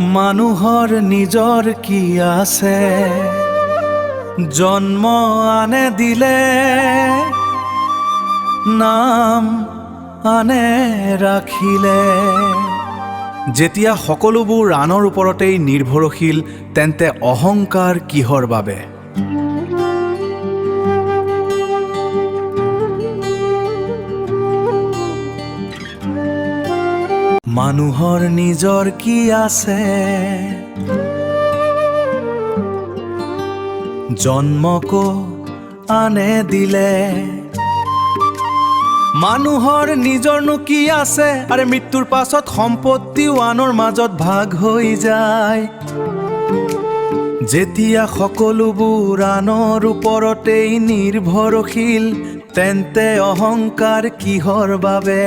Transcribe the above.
মানুহৰ নিজৰ কি আছে, জন্ম আনে দিলে, নাম আনে ৰাখিলে। যেতিয়া সকলোবোৰ আনৰ ওপৰতেই নিৰ্ভৰশীল, তেন্তে অহংকাৰ কিহৰ বাবে? মানুহৰ নিজৰ কি আছে, জন্মকো আনে দিলে। মানুহৰ নিজৰনো কি আছে, আৰে মৃত্যুৰ পাছত সম্পত্তিও আনৰ মাজত ভাগ হৈ যায়। যেতিয়া সকলোবোৰ আনৰ ওপৰতেই নিৰ্ভৰশীল, তেন্তে অহংকাৰ কিহৰ বাবে?